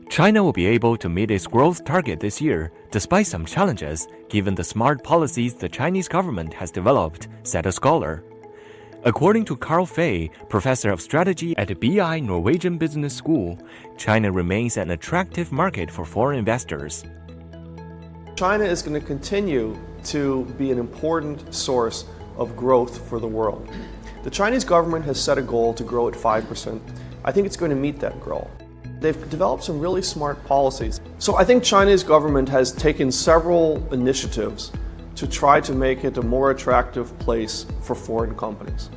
China will be able to meet its growth target this year, despite some challenges, given the smart policies the Chinese government has developed, said a scholar. According to Carl, professor of strategy at the BI Norwegian Business School, China remains an attractive market for foreign investors. China is going to continue to be an important source of growth for the world. The Chinese government has set a goal to grow at 5%. I think it's going to meet that goal. They've developed some really smart policies. So I think China's government has taken several initiatives to try to make it a more attractive place for foreign companies.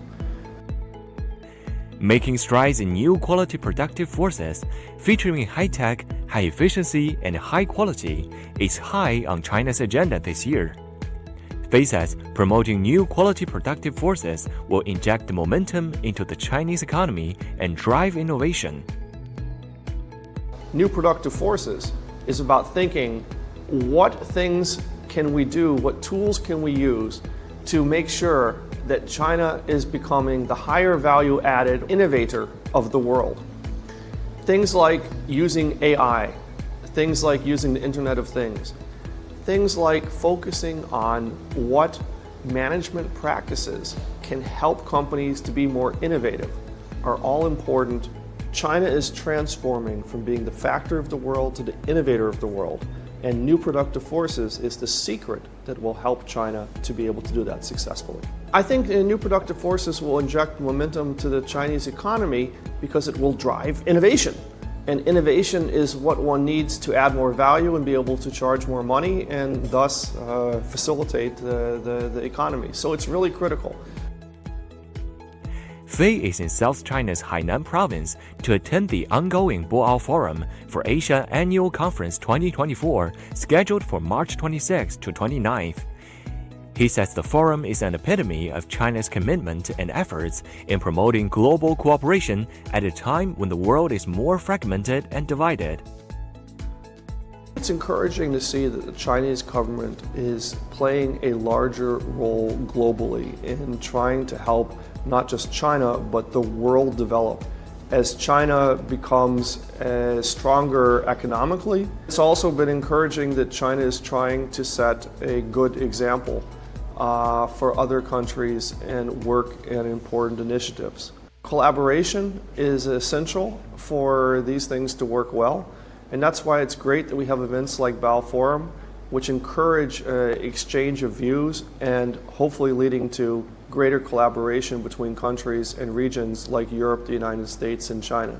Making strides in new quality productive forces, featuring high-tech, high-efficiency, and high quality, is high on China's agenda this year. Fei says promoting new quality productive forces will inject momentum into the Chinese economy and drive innovation. New productive forces is about thinking what things can we do, what tools can we use to make sure that China is becoming the higher value added innovator of the world. Things like using AI, things like using the Internet of Things, things like focusing on what management practices can help companies to be more innovative are all important. China is transforming from being the factor of the world to the innovator of the world. And new productive forces is the secret that will help China to be able to do that successfully. I think new productive forces will inject momentum to the Chinese economy because it will drive innovation. And innovation is what one needs to add more value and be able to charge more money and thus facilitate the economy. So it's really critical. Fei is in South China's Hainan province to attend the ongoing Boao Forum for Asia Annual Conference 2024, scheduled for March 26 to 29th. He says the forum is an epitome of China's commitment and efforts in promoting global cooperation at a time when the world is more fragmented and divided. It's encouraging to see that the Chinese government is playing a larger role globally in trying to help not just China, but the world develop. As China becomes stronger economically, it's also been encouraging that China is trying to set a good example for other countries and work in important initiatives. Collaboration is essential for these things to work well, and that's why it's great that we have events like Boao Forum, which encourage exchange of views and hopefully leading to greater collaboration between countries and regions like Europe, the United States, and China.